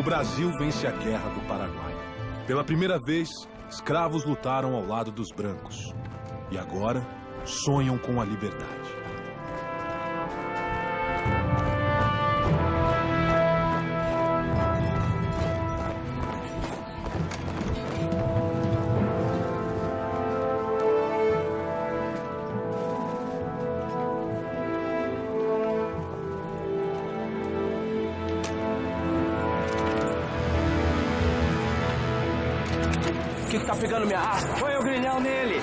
Brasil vence a Guerra do Paraguai. Pela primeira vez, escravos lutaram ao lado dos brancos. E agora, sonham com a liberdade. O que tá pegando minha arma? Põe o grilhão nele!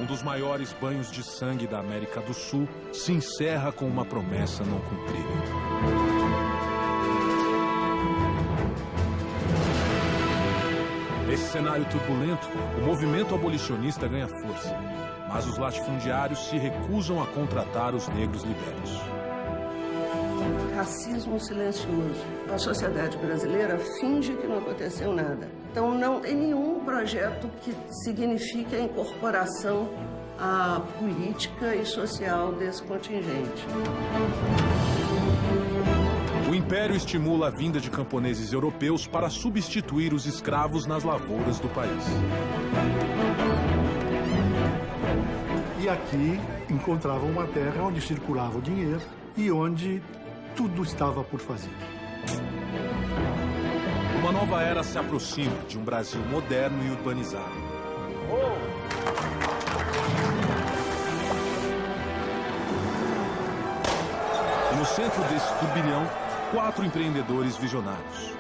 Um dos maiores banhos de sangue da América do Sul se encerra com uma promessa não cumprida. Nesse cenário turbulento, o movimento abolicionista ganha força, mas os latifundiários se recusam a contratar os negros libertos. Racismo silencioso. A sociedade brasileira finge que não aconteceu nada. Então não tem nenhum projeto que signifique a incorporação à política e social desse contingente. O Império estimula a vinda de camponeses europeus para substituir os escravos nas lavouras do país. E aqui encontravam uma terra onde circulava o dinheiro e onde tudo estava por fazer. Uma nova era se aproxima de um Brasil moderno e urbanizado. E no centro desse turbilhão, 4 empreendedores visionários.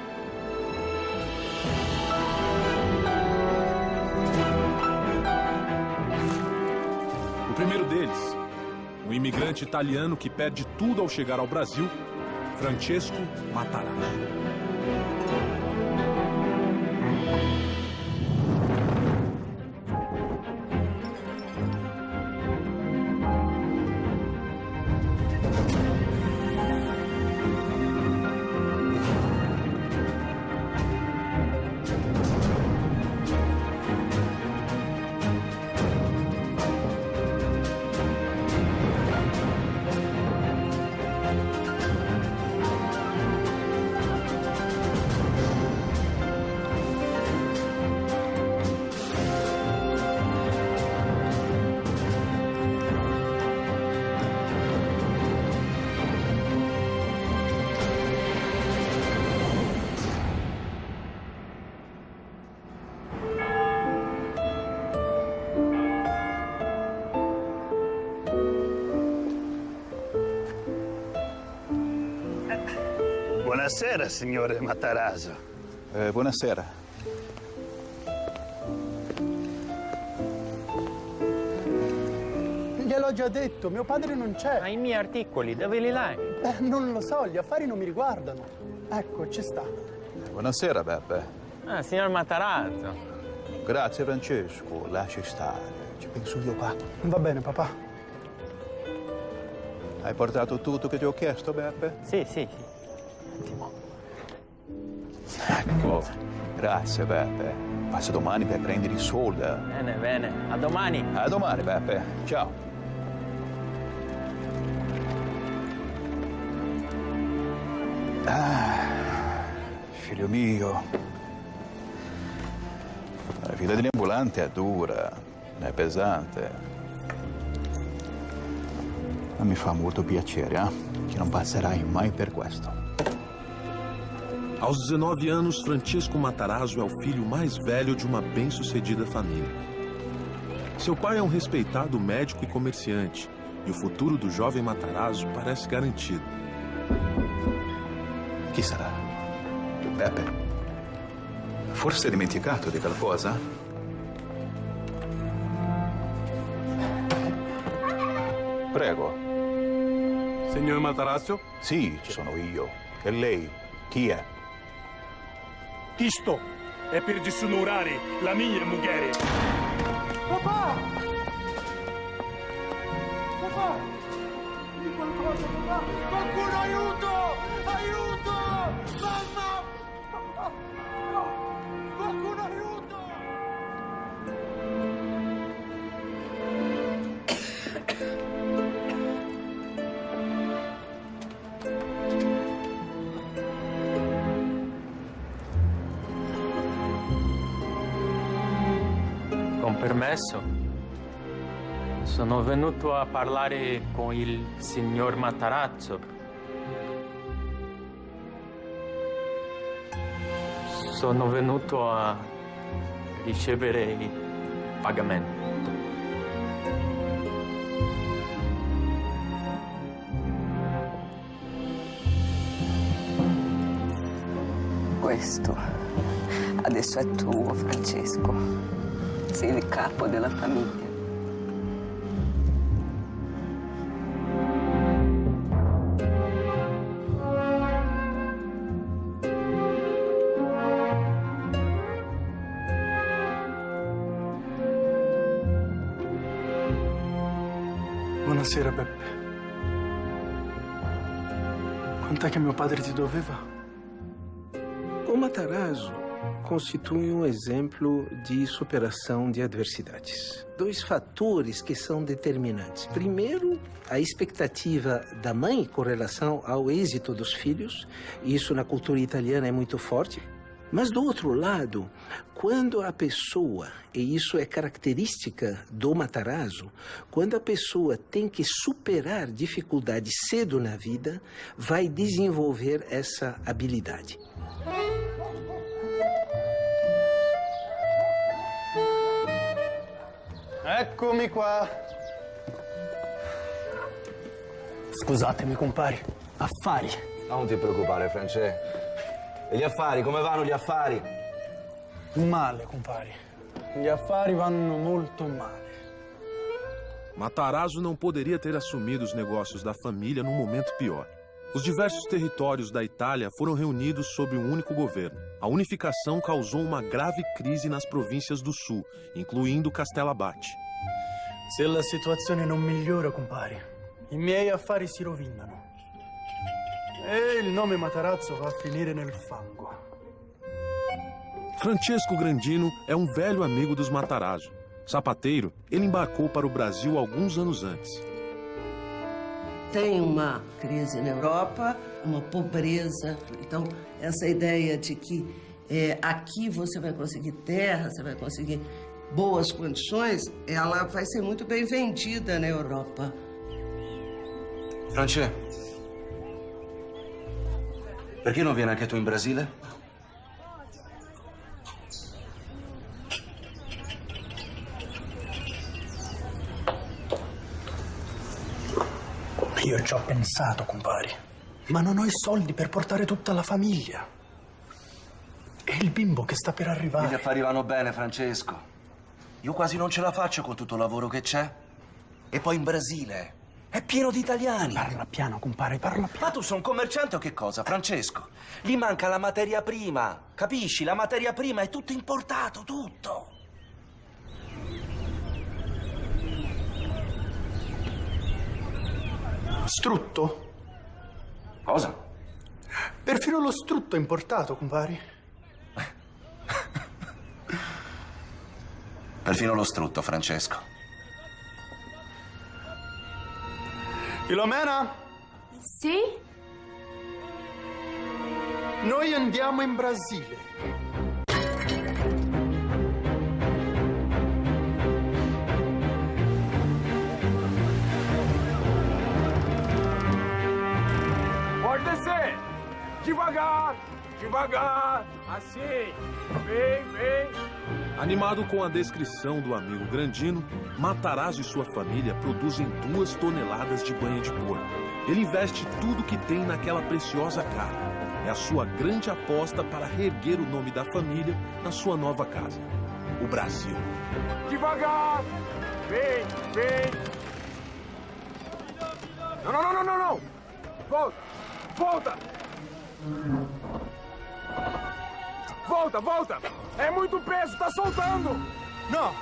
O primeiro deles, um imigrante italiano que perde tudo ao chegar ao Brasil, Francesco Matarazzo. Buonasera, signore Matarazzo. Buonasera. Gliel'ho già detto, mio padre non c'è. Ma i miei articoli, dove li hai? Non lo so, gli affari non mi riguardano. Ecco, ci sta. Buonasera, Beppe. Ah, signor Matarazzo. Grazie, Francesco. Lasci stare. Ci penso io qua. Va bene, papà. Hai portato tutto che ti ho chiesto, Beppe? Sì, sì. Ecco. Grazie, Beppe. Passa domani per prendere i soldi. Bene, bene. A domani. A domani, Beppe. Ciao. Figlio mio. La vita degli ambulanti è dura, è pesante. Ma mi fa molto piacere, che non passerai mai per questo. Aos 19 anos, Francesco Matarazzo é o filho mais velho de uma bem-sucedida família. Seu pai é um respeitado médico e comerciante, e o futuro do jovem Matarazzo parece garantido. Chi sarà? Beppe? Forse hai dimenticato di qualcosa? Prego. Signor Matarazzo? Sì, ci sono io. E lei? Chi è? Isto è per disonorare la mia moglie. Papà! Papà! Di qualcosa, papà! Qualcuno aiuto! Aiuto! Mamma! Qualcuno aiuto! Con permesso, sono venuto a parlare con il signor Matarazzo. Sono venuto a ricevere il pagamento. Questo adesso è tuo, Francesco. Sei il capo della famiglia. Buonasera, Beppe. Quant'è che mio padre ti doveva? O Matarazzo constitui exemplo de superação de adversidades. Dois fatores que são determinantes. Primeiro, a expectativa da mãe com relação ao êxito dos filhos. Isso na cultura italiana é muito forte. Mas, do outro lado, quando a pessoa, e isso é característica do Matarazzo, quando a pessoa tem que superar dificuldades cedo na vida, vai desenvolver essa habilidade. Eccomi qua. Scusatemi, compare. Affari. Non ti preoccupare, Francesco. E gli affari, come vanno gli affari? Male, compare. Gli affari vanno molto male. Matarazzo não poderia ter assumido os negócios da família num momento pior. Os diversos territórios da Itália foram reunidos sob um único governo. A unificação causou uma grave crise nas províncias do sul, incluindo Castellabate. Se la situazione non migliora, compare, i miei affari si rovinano. E il nome Matarazzo va a finire nel fango. Francesco Grandino é um velho amigo dos Matarazzo. Sapateiro, ele embarcou para o Brasil alguns anos antes. Tem uma crise na Europa, uma pobreza. Então, essa ideia de que aqui você vai conseguir terra, você vai conseguir boas condições, ela vai ser muito bem vendida na Europa. Francesco, perché non vieni anche tu in Brasile? Io ci ho pensato, compare, ma non ho i soldi per portare tutta la famiglia. E il bimbo che sta per arrivare. Gli affari vanno bene, Francesco. Io quasi non ce la faccio con tutto il lavoro che c'è. E poi in Brasile è pieno di italiani. Parla piano, compare, parla piano. Ma tu sei un commerciante o che cosa, Francesco? Gli manca la materia prima, capisci? La materia prima è tutto importato, tutto. Strutto? Cosa? Perfino lo strutto è importato, compari. Perfino lo strutto, Francesco. Filomena? Sì? Noi andiamo in Brasile. Pode descer! Devagar! Devagar! Assim! Vem! Animado com a descrição do amigo Grandino, Matarazzo e sua família produzem 2 toneladas de banha de porco. Ele investe tudo que tem naquela preciosa carne. É a sua grande aposta para reerguer o nome da família na sua nova casa, o Brasil. Devagar! Vem! Não! Volta! É muito peso, tá soltando! No!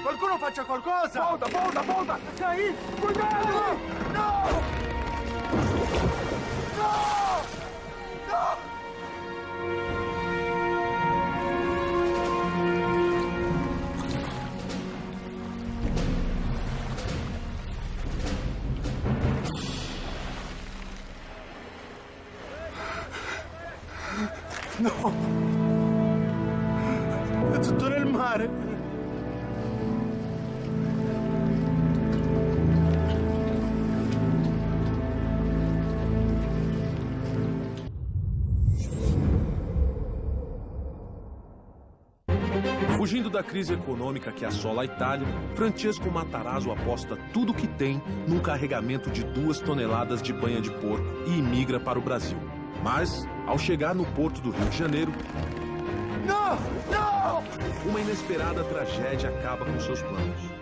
Qualcuno faccia qualcosa! Volta! Daí! Cuidado! No! No! È tutto nel mare! Fugindo da crise econômica que assola a Itália, Francesco Matarazzo aposta tudo o que tem num carregamento de 2 toneladas de banha de porco e imigra para o Brasil. Mas, ao chegar no porto do Rio de Janeiro, uma inesperada tragédia acaba com seus planos.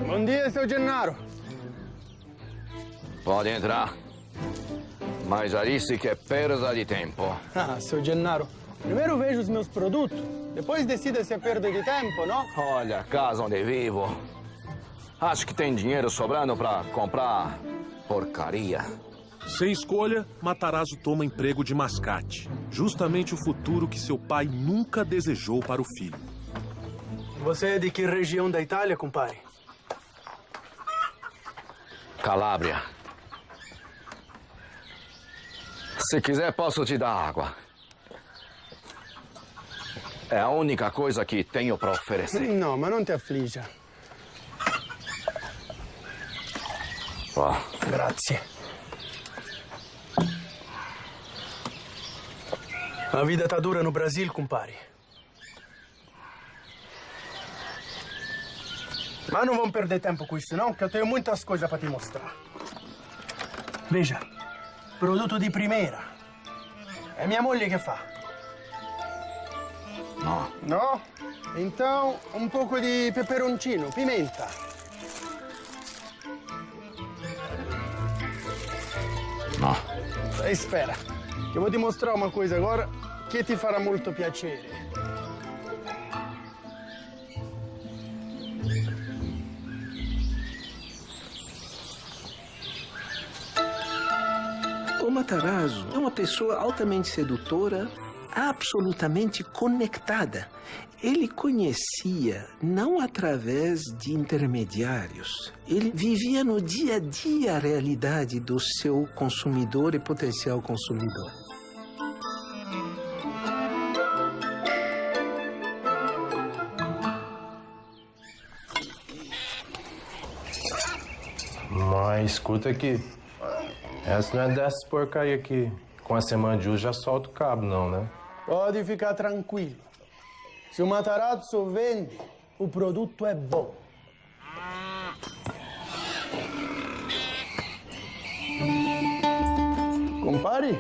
Bom dia, seu Gennaro. Pode entrar. Mas já disse que é perda de tempo. Ah, seu Gennaro, primeiro vejo os meus produtos, depois decida se é perda de tempo, não? Olha, a casa onde vivo. Acho que tem dinheiro sobrando para comprar porcaria. Sem escolha, Matarazzo toma emprego de mascate. Justamente o futuro que seu pai nunca desejou para o filho. Você é de que região da Itália, compadre? Calabria. Se quiser, posso te dar água. É a única coisa que tenho para oferecer. Não, mas não te aflija. Ó. Grazie. A vida tá dura no Brasil, compadre. Mas não vamos perder tempo com isso, não, que eu tenho muitas coisas para te mostrar. Veja, produto de primeira. É minha moglie che fa. No. No? Então, um pouco de peperoncino, pimenta. No. Espera, que eu vou te mostrar uma coisa agora que ti farà molto piacere. O Matarazzo é uma pessoa altamente sedutora, absolutamente conectada. Ele conhecia não através de intermediários. Ele vivia no dia a dia a realidade do seu consumidor e potencial consumidor. Mas escuta aqui. Essa não é dessas porcaria aqui. Com a semana de uso já solta o cabo, não, né? Pode ficar tranquilo. Se o Matarazzo vende, o produto é bom. Compare,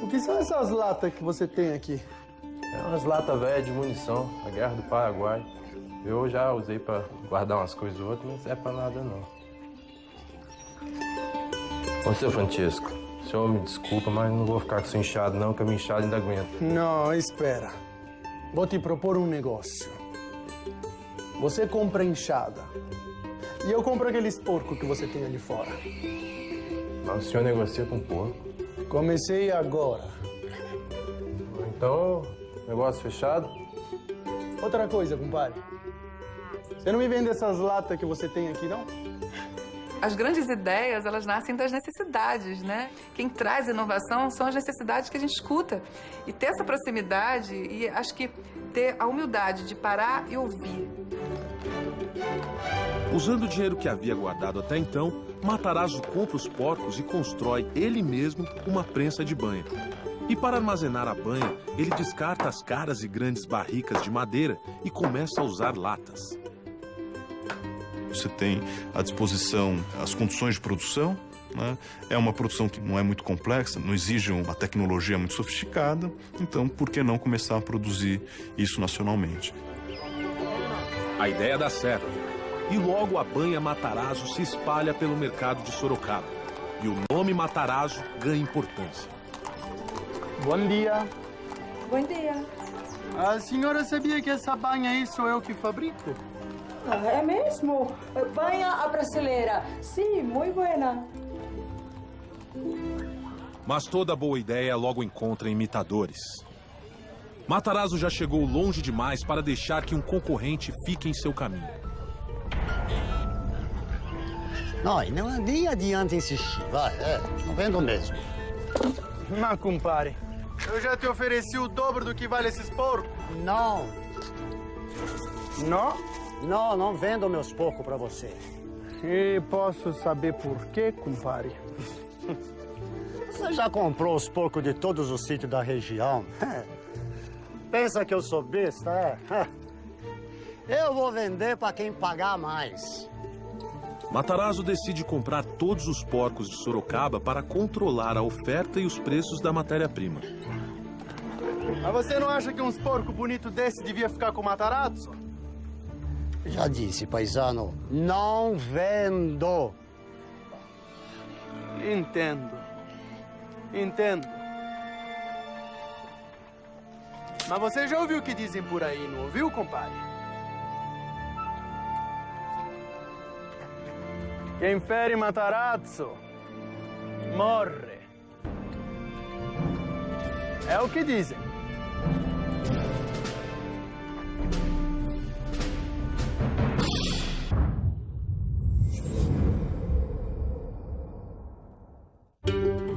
o que são essas latas que você tem aqui? É umas latas velhas de munição, a guerra do Paraguai. Eu já usei pra guardar umas coisas ou outras, mas não é pra nada, não. Ô, seu Francesco, o senhor me desculpa, mas não vou ficar com isso inchado, não, que a minha inchada ainda aguenta. Não, espera. Vou te propor um negócio. Você compra enxada e eu compro aqueles porcos que você tem ali fora. Mas o senhor negocia com porco. Comecei agora. Então, negócio fechado? Outra coisa, compadre. Você não me vende essas latas que você tem aqui, não? As grandes ideias, elas nascem das necessidades, né? Quem traz inovação são as necessidades que a gente escuta. E ter essa proximidade e acho que ter a humildade de parar e ouvir. Usando o dinheiro que havia guardado até então, Matarazzo compra os porcos e constrói ele mesmo uma prensa de banha. E para armazenar a banha, ele descarta as caras e grandes barricas de madeira e começa a usar latas. Você tem à disposição as condições de produção, né? É uma produção que não é muito complexa, não exige uma tecnologia muito sofisticada, então por que não começar a produzir isso nacionalmente? A ideia dá certo. E logo a banha Matarazzo se espalha pelo mercado de Sorocaba. E o nome Matarazzo ganha importância. Bom dia. Bom dia. A senhora sabia que essa banha aí sou eu que fabrico? É mesmo? Banha a brasileira. Sim, muito buena. Mas toda boa ideia logo encontra imitadores. Matarazzo já chegou longe demais para deixar que um concorrente fique em seu caminho. Não nem adianta insistir, vai, não vendo mesmo. Mas, compare, eu já te ofereci o dobro do que vale esses porcos. Não. Não? Não vendo meus porcos pra você. E posso saber por quê, compare? Você já comprou os porcos de todos os sítios da região? Pensa que eu sou besta, é? Eu vou vender pra quem pagar mais. Matarazzo decide comprar todos os porcos de Sorocaba para controlar a oferta e os preços da matéria-prima. Mas você não acha que uns porcos bonitos desse devia ficar com o Matarazzo? Já disse, paisano, não vendo. Entendo. Mas você já ouviu o que dizem por aí, não ouviu, compadre? Quem fere Matarazzo morre. É o que dizem.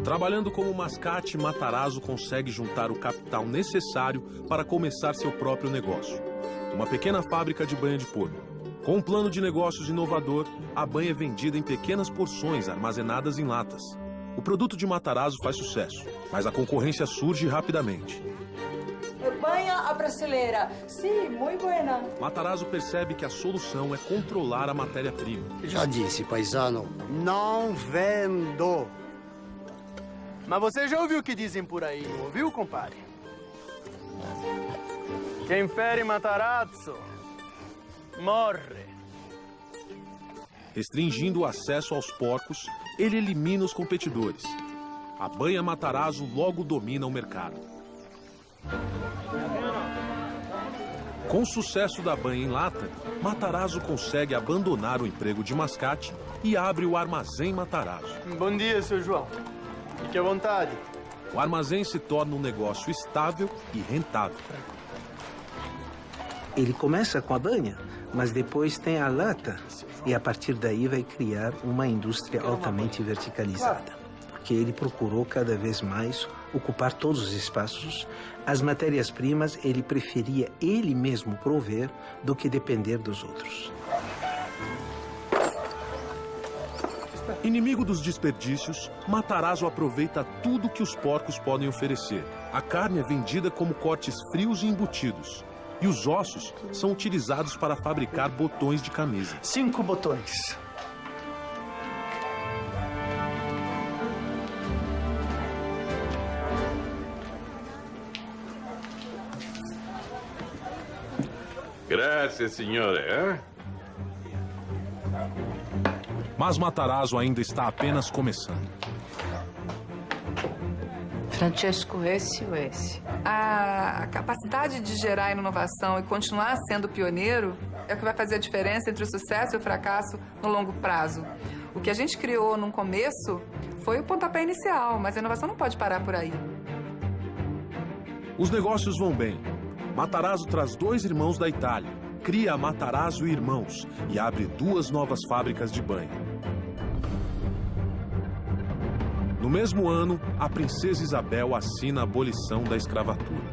Trabalhando como mascate, Matarazzo consegue juntar o capital necessário para começar seu próprio negócio. Uma pequena fábrica de banha de porco. Com um plano de negócios inovador, a banha é vendida em pequenas porções armazenadas em latas. O produto de Matarazzo faz sucesso, mas a concorrência surge rapidamente. Banha a brasileira. Sim, muito buena. Matarazzo percebe que a solução é controlar a matéria-prima. Já disse, paisano, não vendo. Mas você já ouviu o que dizem por aí, não ouviu, compadre? Quem fere Matarazzo morre. Restringindo o acesso aos porcos, ele elimina os competidores. A banha Matarazzo logo domina o mercado. Com o sucesso da banha em lata, Matarazzo consegue abandonar o emprego de mascate e abre o Armazém Matarazzo. Bom dia, seu João. Fique à vontade. O armazém se torna um negócio estável e rentável. Ele começa com a banha, mas depois tem a lata. E a partir daí vai criar uma indústria altamente verticalizada. Porque ele procurou cada vez mais ocupar todos os espaços. As matérias-primas ele preferia ele mesmo prover do que depender dos outros. Inimigo dos desperdícios, Matarazzo aproveita tudo que os porcos podem oferecer. A carne é vendida como cortes frios e embutidos. E os ossos são utilizados para fabricar botões de camisa. 5 botões. Grazie, signore. Mas Matarazzo ainda está apenas começando. Francesco, esse ou esse? A capacidade de gerar inovação e continuar sendo pioneiro é o que vai fazer a diferença entre o sucesso e o fracasso no longo prazo. O que a gente criou no começo foi o pontapé inicial, mas a inovação não pode parar por aí. Os negócios vão bem. Matarazzo traz 2 irmãos da Itália, cria a Matarazzo e Irmãos e abre 2 novas fábricas de banha. No mesmo ano, a princesa Isabel assina a abolição da escravatura.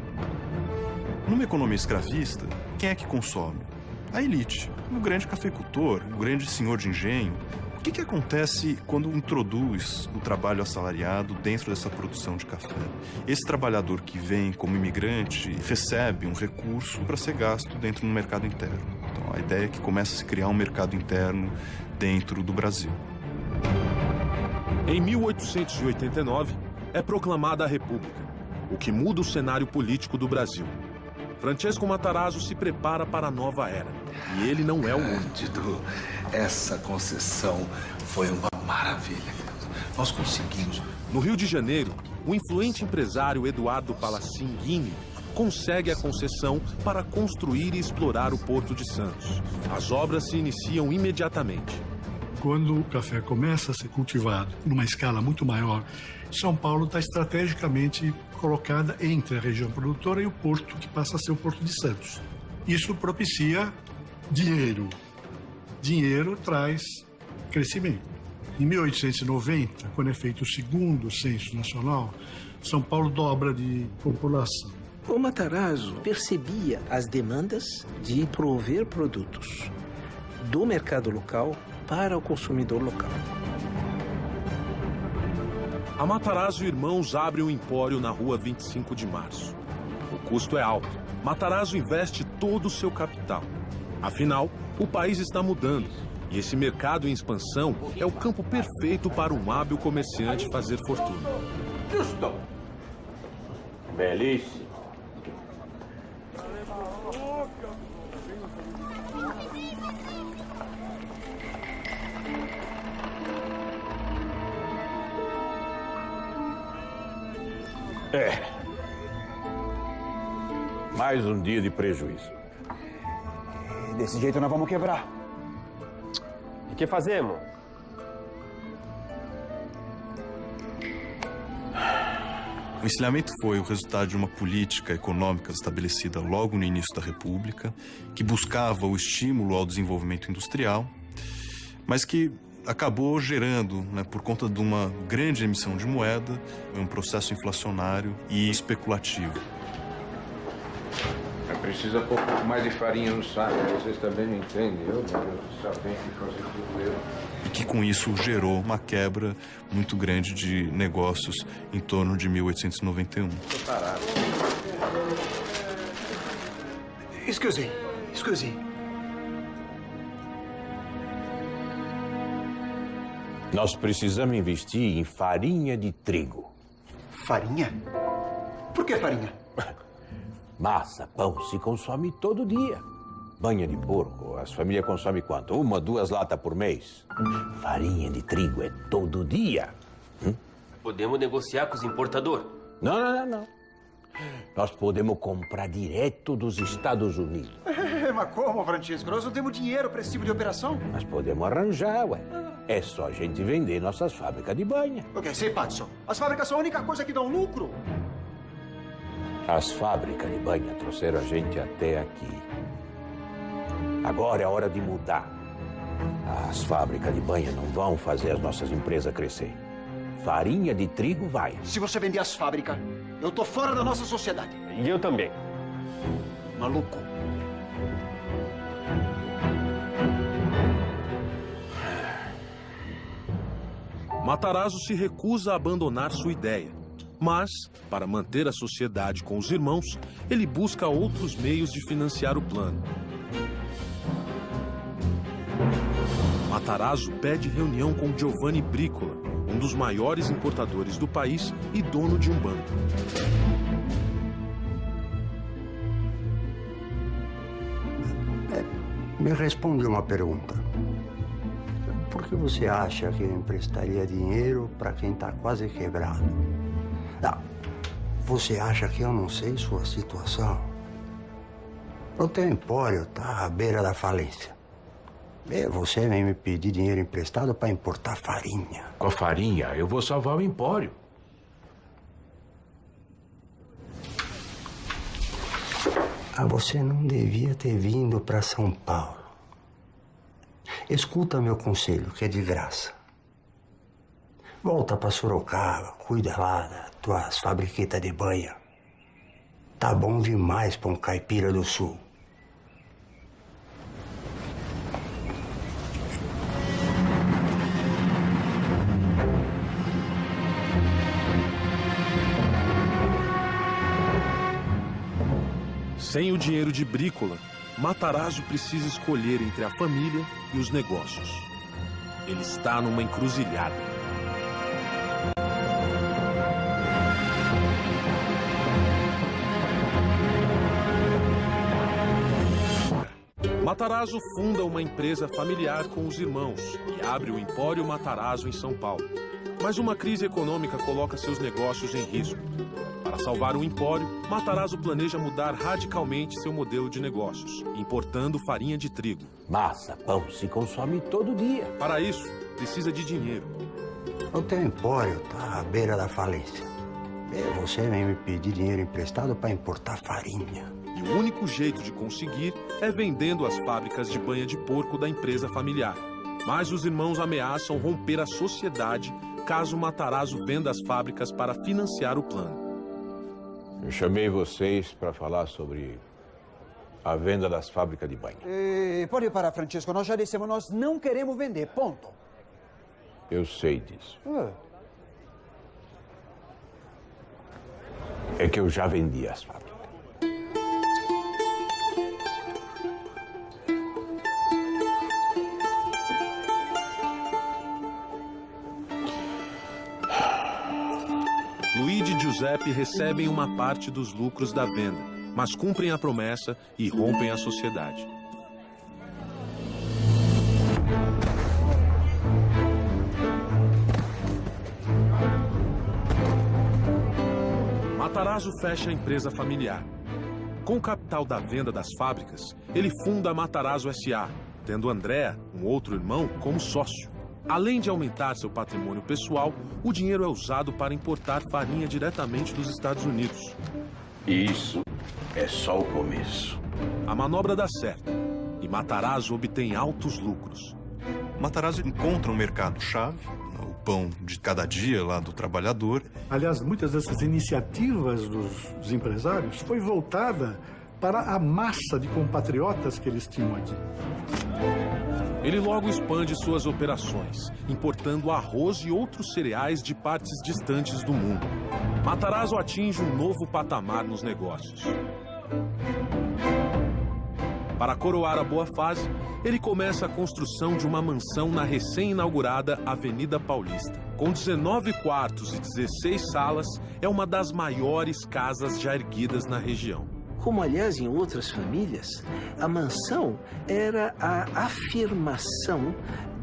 Numa economia escravista, quem é que consome? A elite, o grande cafeicultor, o grande senhor de engenho. O que acontece quando introduz o trabalho assalariado dentro dessa produção de café? Esse trabalhador que vem como imigrante recebe um recurso para ser gasto dentro do mercado interno. Então, a ideia é que começa a se criar um mercado interno dentro do Brasil. Em 1889, é proclamada a República, o que muda o cenário político do Brasil. Francesco Matarazzo se prepara para a nova era, e ele não é o único. Essa concessão foi uma maravilha. Nós conseguimos. No Rio de Janeiro, o influente empresário Eduardo Palacin Guime consegue a concessão para construir e explorar o Porto de Santos. As obras se iniciam imediatamente. Quando o café começa a ser cultivado numa escala muito maior, São Paulo está estrategicamente colocada entre a região produtora e o porto, que passa a ser o Porto de Santos. Isso propicia dinheiro. Dinheiro traz crescimento. Em 1890, quando é feito o segundo censo nacional, São Paulo dobra de população. O Matarazzo percebia as demandas de prover produtos do mercado local para o consumidor local. A Matarazzo Irmãos abre um empório na rua 25 de março. O custo é alto. Matarazzo investe todo o seu capital. Afinal, o país está mudando. E esse mercado em expansão é o campo perfeito para um hábil comerciante fazer fortuna. Justo. Belíssimo. Mais um dia de prejuízo. Desse jeito nós vamos quebrar. E o que fazemos? O encilhamento foi o resultado de uma política econômica estabelecida logo no início da República, que buscava o estímulo ao desenvolvimento industrial, mas que acabou gerando, por conta de uma grande emissão de moeda, um processo inflacionário e especulativo. Precisa pôr um pouco mais de farinha no saco, vocês também não entendem, eu só tenho que fazer tudo eu. E que com isso gerou uma quebra muito grande de negócios em torno de 1891. Tô parado. Excuse. Nós precisamos investir em farinha de trigo. Farinha? Por que farinha? Massa, pão se consome todo dia. Banha de porco, as famílias consomem quanto? 1, 2 latas por mês. Farinha de trigo é todo dia. Podemos negociar com os importadores? Não. Nós podemos comprar direto dos Estados Unidos. Mas como, Francisco? Nós não temos dinheiro para esse tipo de operação. Nós podemos arranjar, ué. É só a gente vender nossas fábricas de banha. Ok, sei, Patson. As fábricas são a única coisa que dão lucro. As fábricas de banha trouxeram a gente até aqui. Agora é hora de mudar. As fábricas de banha não vão fazer as nossas empresas crescer. Farinha de trigo vai. Se você vender as fábricas, eu tô fora da nossa sociedade. E eu também. Maluco. Matarazzo se recusa a abandonar sua ideia. Mas, para manter a sociedade com os irmãos, ele busca outros meios de financiar o plano. Matarazzo pede reunião com Giovanni Bricola, um dos maiores importadores do país e dono de um banco. Me responde uma pergunta. Por que você acha que eu emprestaria dinheiro para quem está quase quebrado? Você acha que eu não sei sua situação? O teu empório está à beira da falência. E você vem me pedir dinheiro emprestado para importar farinha. Com a farinha, eu vou salvar o empório. Você não devia ter vindo para São Paulo. Escuta meu conselho, que é de graça. Volta para Sorocaba, cuida lá das tuas fabriquetas de banha. Tá bom demais para um caipira do sul. Sem o dinheiro de Bricola, Matarazzo precisa escolher entre a família e os negócios. Ele está numa encruzilhada. Matarazzo funda uma empresa familiar com os irmãos e abre o Empório Matarazzo em São Paulo. Mas uma crise econômica coloca seus negócios em risco. Para salvar o empório, Matarazzo planeja mudar radicalmente seu modelo de negócios, importando farinha de trigo. Massa, pão se consome todo dia. Para isso, precisa de dinheiro. O teu empório está à beira da falência. E você vem me pedir dinheiro emprestado para importar farinha. E o único jeito de conseguir é vendendo as fábricas de banha de porco da empresa familiar. Mas os irmãos ameaçam romper a sociedade caso Matarazzo venda as fábricas para financiar o plano. Eu chamei vocês para falar sobre a venda das fábricas de banho. Pode parar, Francesco. Nós já dissemos, nós não queremos vender. Ponto. Eu sei disso. É que eu já vendi as fábricas. Luigi e Giuseppe recebem uma parte dos lucros da venda, mas cumprem a promessa e rompem a sociedade. Matarazzo fecha a empresa familiar. Com o capital da venda das fábricas, ele funda a Matarazzo S.A., tendo Andrea, um outro irmão, como sócio. Além de aumentar seu patrimônio pessoal, o dinheiro é usado para importar farinha diretamente dos Estados Unidos. Isso é só o começo. A manobra dá certo e Matarazzo obtém altos lucros. Matarazzo encontra um mercado-chave, o pão de cada dia lá do trabalhador. Aliás, muitas dessas iniciativas dos empresários foi voltada para a massa de compatriotas que eles tinham aqui. Ele logo expande suas operações, importando arroz e outros cereais de partes distantes do mundo. Matarazzo atinge um novo patamar nos negócios. Para coroar a boa fase, ele começa a construção de uma mansão na recém-inaugurada Avenida Paulista. Com 19 quartos e 16 salas, é uma das maiores casas já erguidas na região. Como, aliás, em outras famílias, a mansão era a afirmação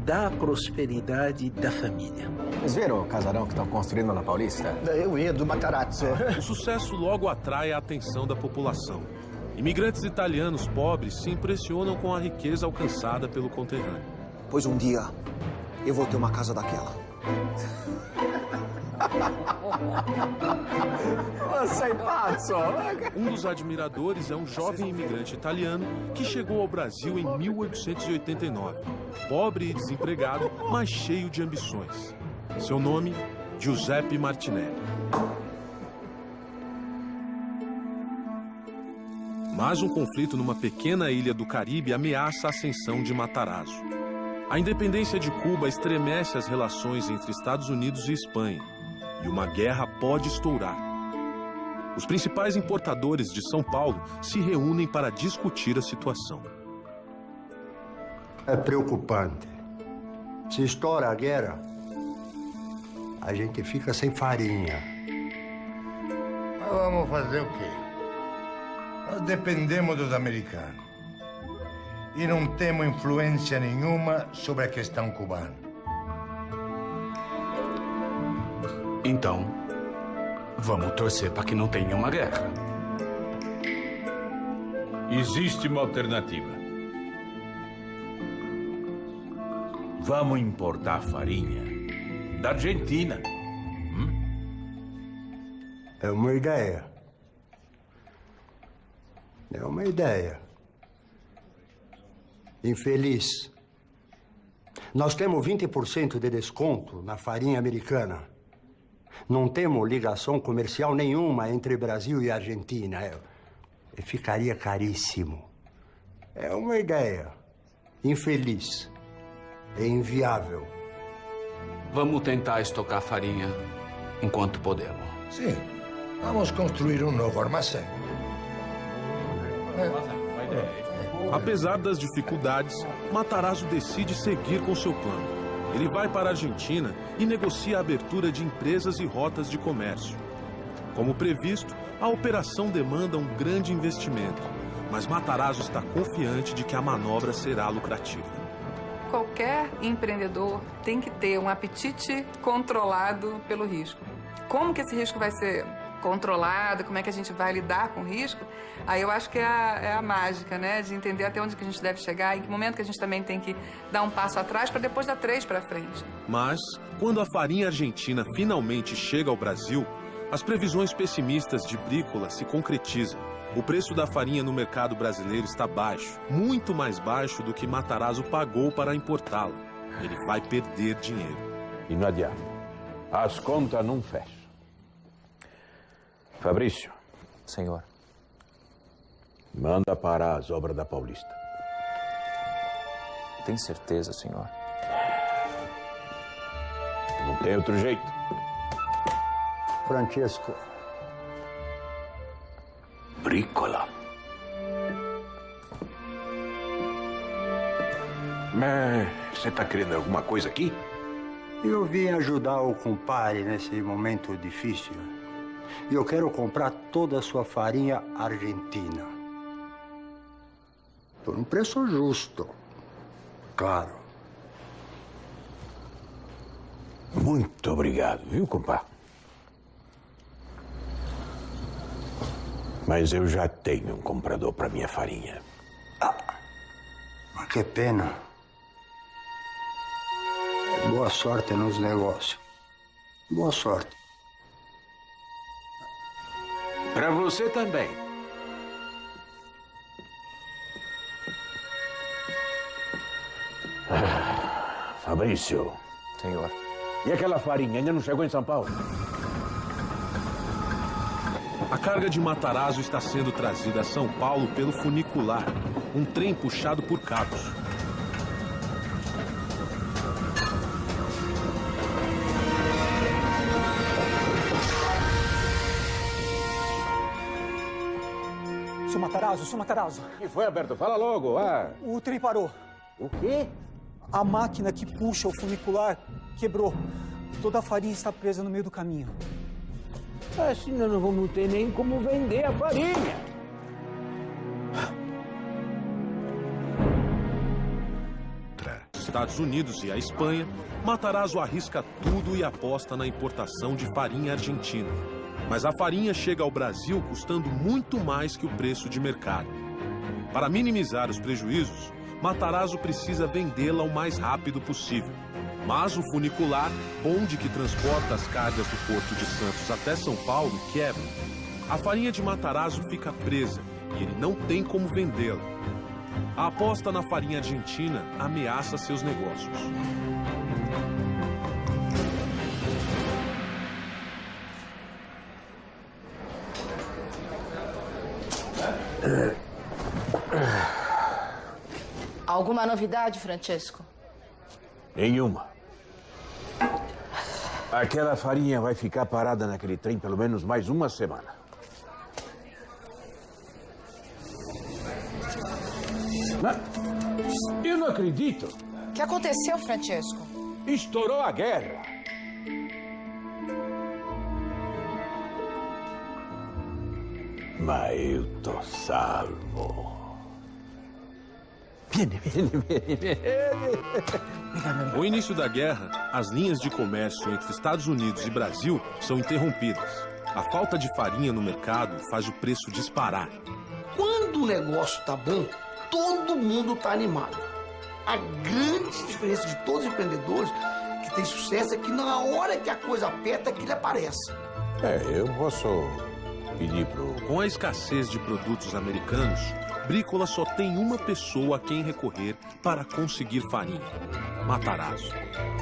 da prosperidade da família. Vocês viram o casarão que estão construindo na Paulista? Eu ia do Matarazzo. O sucesso logo atrai a atenção da população. Imigrantes italianos pobres se impressionam com a riqueza alcançada pelo conterrâneo. Pois um dia eu vou ter uma casa daquela. Você é pazzo! Um dos admiradores é um jovem imigrante italiano que chegou ao Brasil em 1889. Pobre e desempregado, mas cheio de ambições. Seu nome, Giuseppe Martinelli. Mas um conflito numa pequena ilha do Caribe ameaça a ascensão de Matarazzo. A independência de Cuba estremece as relações entre Estados Unidos e Espanha. E uma guerra pode estourar. Os principais importadores de São Paulo se reúnem para discutir a situação. É preocupante. Se estoura a guerra, a gente fica sem farinha. Mas vamos fazer o quê? Nós dependemos dos americanos. E não temos influência nenhuma sobre a questão cubana. Então, vamos torcer para que não tenha uma guerra. Existe uma alternativa. Vamos importar farinha da Argentina. É uma ideia. É uma ideia. Infeliz. Nós temos 20% de desconto na farinha americana. Não temos ligação comercial nenhuma entre Brasil e Argentina. Ficaria caríssimo. É uma ideia infeliz. É inviável. Vamos tentar estocar farinha enquanto podemos. Sim, vamos construir um novo armazém. Apesar das dificuldades, Matarazzo decide seguir com seu plano. Ele vai para a Argentina e negocia a abertura de empresas e rotas de comércio. Como previsto, a operação demanda um grande investimento, mas Matarazzo está confiante de que a manobra será lucrativa. Qualquer empreendedor tem que ter um apetite controlado pelo risco. Como que esse risco vai ser controlado, como é que a gente vai lidar com o risco, aí eu acho que é a mágica, né? De entender até onde que a gente deve chegar, em que momento que a gente também tem que dar um passo atrás para depois dar 3 para frente. Mas, quando a farinha argentina finalmente chega ao Brasil, as previsões pessimistas de Brícola se concretizam. O preço da farinha no mercado brasileiro está baixo, muito mais baixo do que Matarazzo pagou para importá-la. Ele vai perder dinheiro. E não adianta. As contas não fecham. Fabrício. Senhor. Manda parar as obras da Paulista. Tem certeza, senhor? Não tem outro jeito. Francesco. Brícola. Mas você tá querendo alguma coisa aqui? Eu vim ajudar o compadre nesse momento difícil. E eu quero comprar toda a sua farinha argentina. Por um preço justo. Claro. Muito obrigado, viu, compadre? Mas eu já tenho um comprador para minha farinha. Mas que pena. Boa sorte nos negócios. Boa sorte. Para você também. Fabrício. Senhor. E aquela farinha ainda não chegou em São Paulo? A carga de Matarazzo está sendo trazida a São Paulo pelo funicular, um trem puxado por cabos. Seu Matarazzo. O que foi, Alberto? Fala logo, O trem parou. O quê? A máquina que puxa o funicular quebrou. Toda a farinha está presa no meio do caminho. Assim nós não vamos ter nem como vender a farinha. Estados Unidos e a Espanha, Matarazzo arrisca tudo e aposta na importação de farinha argentina. Mas a farinha chega ao Brasil custando muito mais que o preço de mercado. Para minimizar os prejuízos, Matarazzo precisa vendê-la o mais rápido possível. Mas o funicular, bonde que transporta as cargas do Porto de Santos até São Paulo, quebra. A farinha de Matarazzo fica presa e ele não tem como vendê-la. A aposta na farinha argentina ameaça seus negócios. Alguma novidade, Francesco? Nenhuma. Aquela farinha vai ficar parada naquele trem pelo menos mais uma semana. Mas eu não acredito. O que aconteceu, Francesco? Estourou a guerra. Mas eu tô salvo. Viene. No início da guerra, as linhas de comércio entre Estados Unidos e Brasil são interrompidas. A falta de farinha no mercado faz o preço disparar. Quando o negócio tá bom, todo mundo tá animado. A grande diferença de todos os empreendedores que tem sucesso é que na hora que a coisa aperta, que ele aparece. Eu posso pedir pro... Com a escassez de produtos americanos, Brícola só tem uma pessoa a quem recorrer para conseguir farinha: Matarazzo,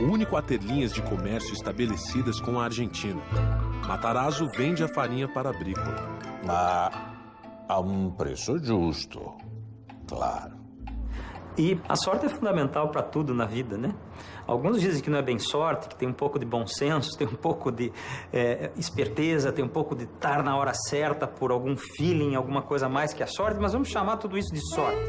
o único a ter linhas de comércio estabelecidas com a Argentina. Matarazzo vende a farinha para a Brícola. A um preço justo, claro. E a sorte é fundamental para tudo na vida, né? Alguns dizem que não é bem sorte, que tem um pouco de bom senso, tem um pouco de esperteza, tem um pouco de estar na hora certa por algum feeling, alguma coisa a mais que a sorte, mas vamos chamar tudo isso de sorte.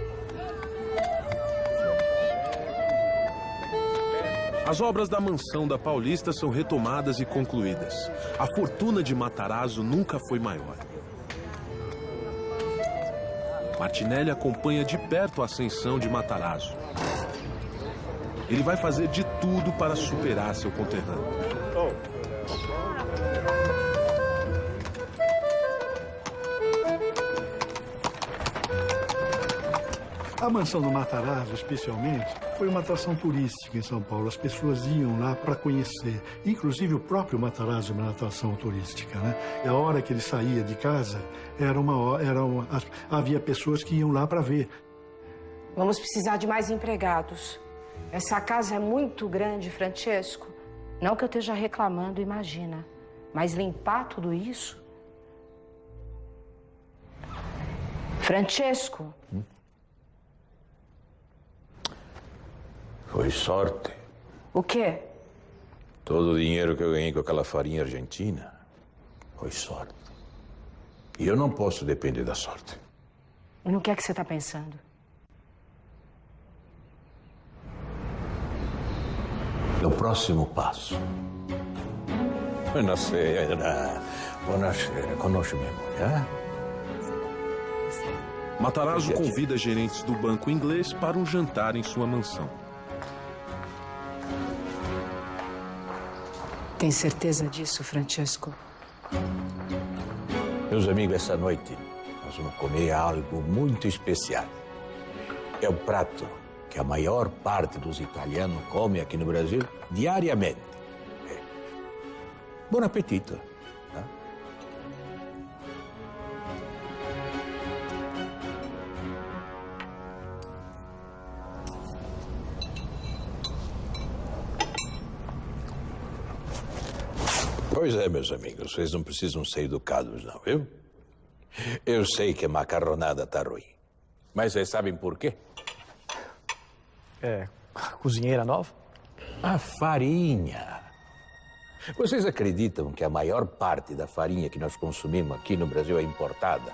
As obras da mansão da Paulista são retomadas e concluídas. A fortuna de Matarazzo nunca foi maior. Martinelli acompanha de perto a ascensão de Matarazzo. Ele vai fazer de tudo para superar seu conterrâneo. A mansão do Matarazzo, especialmente, foi uma atração turística em São Paulo. As pessoas iam lá para conhecer. Inclusive, o próprio Matarazzo é uma atração turística, né? E a hora que ele saía de casa, havia pessoas que iam lá para ver. Vamos precisar de mais empregados. Essa casa é muito grande, Francesco. Não que eu esteja reclamando, imagina. Mas limpar tudo isso... Francesco... Foi sorte. O quê? Todo o dinheiro que eu ganhei com aquela farinha argentina foi sorte. E eu não posso depender da sorte. E no que é que você está pensando? No próximo passo. Buonasera. Buonasera. Conosce-me, mulher? Matarazzo convida gerentes do banco inglês para um jantar em sua mansão. Tem certeza disso, Francesco? Meus amigos, essa noite nós vamos comer algo muito especial. É o prato que a maior parte dos italianos come aqui no Brasil diariamente. Bom apetite. Tá? Pois é, meus amigos, vocês não precisam ser educados, não, viu? Eu sei que a macarronada tá ruim, mas vocês sabem por quê? Cozinheira nova? A farinha. Vocês acreditam que a maior parte da farinha que nós consumimos aqui no Brasil é importada?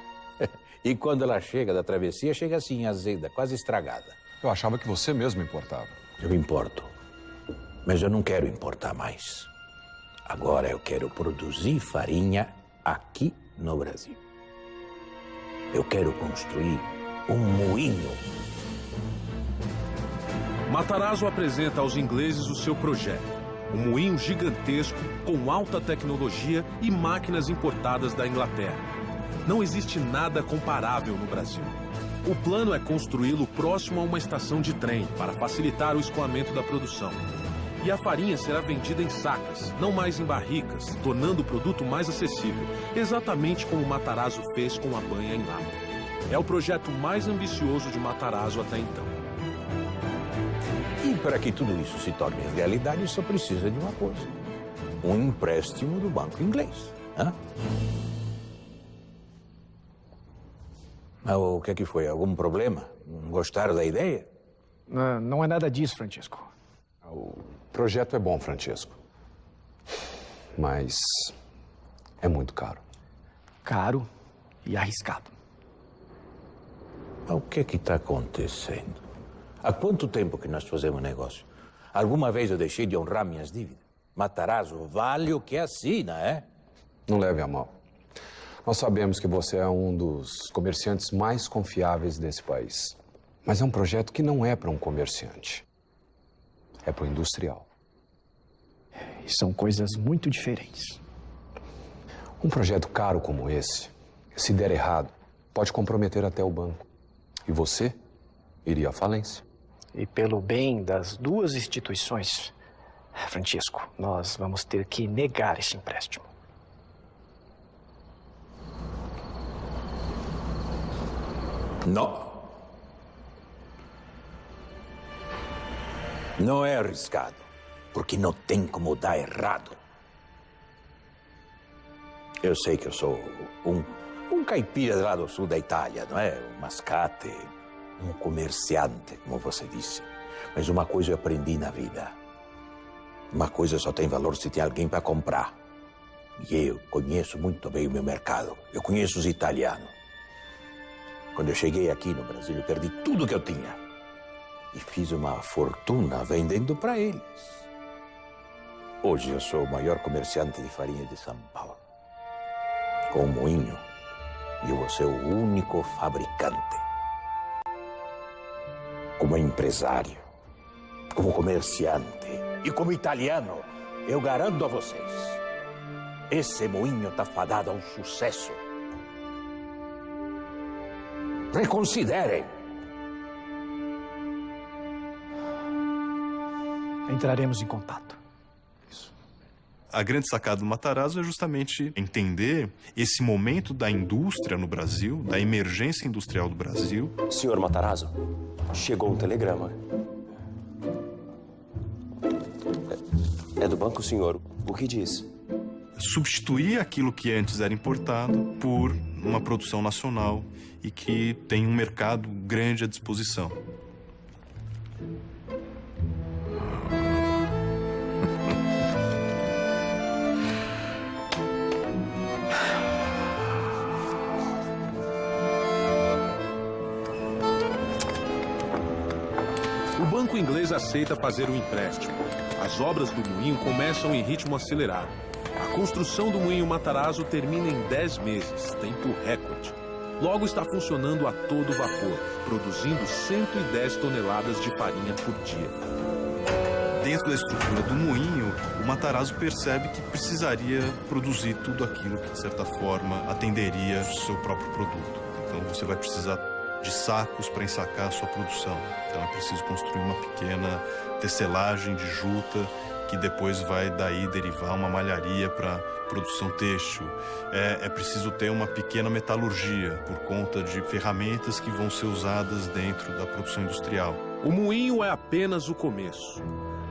E quando ela chega da travessia, chega assim, azeda, quase estragada. Eu achava que você mesmo importava. Eu importo, mas eu não quero importar mais. Agora eu quero produzir farinha aqui no Brasil. Eu quero construir um moinho. Matarazzo apresenta aos ingleses o seu projeto. Um moinho gigantesco, com alta tecnologia e máquinas importadas da Inglaterra. Não existe nada comparável no Brasil. O plano é construí-lo próximo a uma estação de trem, para facilitar o escoamento da produção. E a farinha será vendida em sacas, não mais em barricas, tornando o produto mais acessível, exatamente como Matarazzo fez com a banha em lata. É o projeto mais ambicioso de Matarazzo até então. E para que tudo isso se torne realidade, só precisa de uma coisa. Um empréstimo do banco inglês. Hã? Mas o que é que foi? Algum problema? Não gostaram da ideia? Não é nada disso, Francesco. O projeto é bom, Francesco. Mas é muito caro. Caro e arriscado. Mas o que é que está acontecendo? Há quanto tempo que nós fazemos negócio? Alguma vez eu deixei de honrar minhas dívidas? Matarazzo vale o que assina, é? Não leve a mal. Nós sabemos que você é um dos comerciantes mais confiáveis desse país. Mas é um projeto que não é para um comerciante. É para o industrial. E são coisas muito diferentes. Um projeto caro como esse, se der errado, pode comprometer até o banco. E você iria à falência. E pelo bem das duas instituições, Francesco, nós vamos ter que negar esse empréstimo. Não. Não é arriscado, porque não tem como dar errado. Eu sei que eu sou um caipira lá do sul da Itália, não é? Um mascate, um comerciante, como você disse. Mas uma coisa eu aprendi na vida. Uma coisa só tem valor se tem alguém para comprar. E eu conheço muito bem o meu mercado. Eu conheço os italianos. Quando eu cheguei aqui no Brasil, eu perdi tudo que eu tinha. E fiz uma fortuna vendendo para eles. Hoje eu sou o maior comerciante de farinha de São Paulo. Com um moinho, eu vou ser o único fabricante. Como empresário, como comerciante e como italiano, eu garanto a vocês, esse moinho está fadado a um sucesso. Reconsiderem. entraremos em contato. A grande sacada do Matarazzo é justamente entender esse momento da indústria no Brasil, da emergência industrial do Brasil. Senhor Matarazzo, chegou um telegrama. É do banco, senhor. O que diz? Substituir aquilo que antes era importado por uma produção nacional e que tem um mercado grande à disposição. O banco inglês aceita fazer o empréstimo. As obras do moinho começam em ritmo acelerado. A construção do moinho Matarazzo termina em 10 meses, tempo recorde. Logo está funcionando a todo vapor, produzindo 110 toneladas de farinha por dia. Dentro da estrutura do moinho, o Matarazzo percebe que precisaria produzir tudo aquilo que, de certa forma, atenderia o seu próprio produto. Então você vai precisar de sacos para ensacar a sua produção. Então é preciso construir uma pequena tecelagem de juta que depois vai daí derivar uma malharia para produção têxtil. É preciso ter uma pequena metalurgia por conta de ferramentas que vão ser usadas dentro da produção industrial. O moinho é apenas o começo.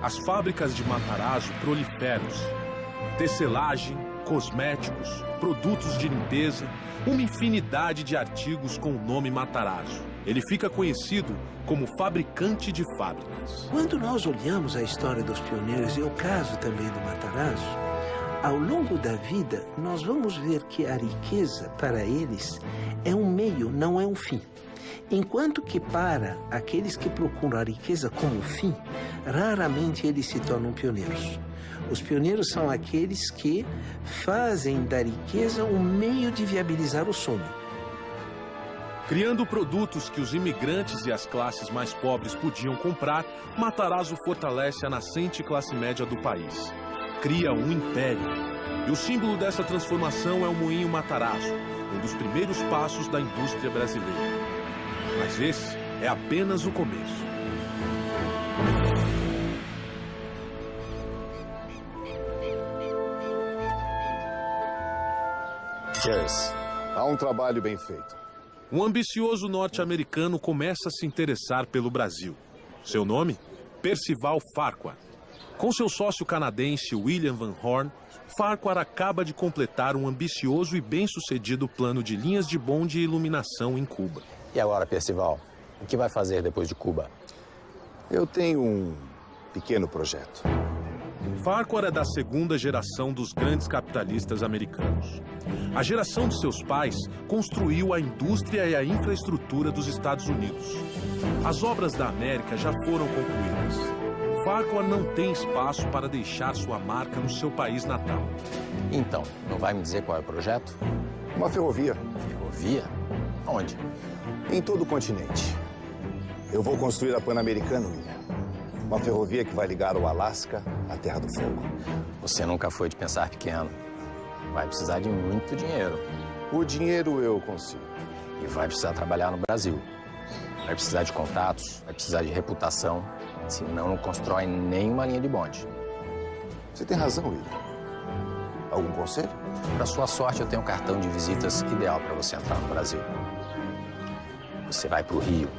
As fábricas de Matarazzo proliferam-se. Tecelagem, cosméticos, produtos de limpeza, uma infinidade de artigos com o nome Matarazzo. Ele fica conhecido como fabricante de fábricas. Quando nós olhamos a história dos pioneiros e o caso também do Matarazzo, ao longo da vida, nós vamos ver que a riqueza, para eles, é um meio, não é um fim. Enquanto que para aqueles que procuram a riqueza como fim, raramente eles se tornam pioneiros. Os pioneiros são aqueles que fazem da riqueza um meio de viabilizar o sonho. Criando produtos que os imigrantes e as classes mais pobres podiam comprar, Matarazzo fortalece a nascente classe média do país. Cria um império. E o símbolo dessa transformação é o moinho Matarazzo, um dos primeiros passos da indústria brasileira. Mas esse é apenas o começo. Yes, há um trabalho bem feito. Um ambicioso norte-americano começa a se interessar pelo Brasil. Seu nome? Percival Farquhar. Com seu sócio canadense William Van Horn, Farquhar acaba de completar um ambicioso e bem-sucedido plano de linhas de bonde e iluminação em Cuba. E agora, Percival, o que vai fazer depois de Cuba? Eu tenho um pequeno projeto. Farquhar é da segunda geração dos grandes capitalistas americanos. A geração de seus pais construiu a indústria e a infraestrutura dos Estados Unidos. As obras da América já foram concluídas. Farquhar não tem espaço para deixar sua marca no seu país natal. Então, não vai me dizer qual é o projeto? Uma ferrovia. Ferrovia? Onde? Em todo o continente. Eu vou construir a Pan-Americana, William. Uma ferrovia que vai ligar o Alasca à Terra do Fogo. Você nunca foi de pensar pequeno. Vai precisar de muito dinheiro. O dinheiro eu consigo. E vai precisar trabalhar no Brasil. Vai precisar de contatos, vai precisar de reputação. Senão não constrói nenhuma linha de bonde. Você tem razão, William. Algum conselho? Para sua sorte, eu tenho um cartão de visitas ideal para você entrar no Brasil. Você vai para o Rio.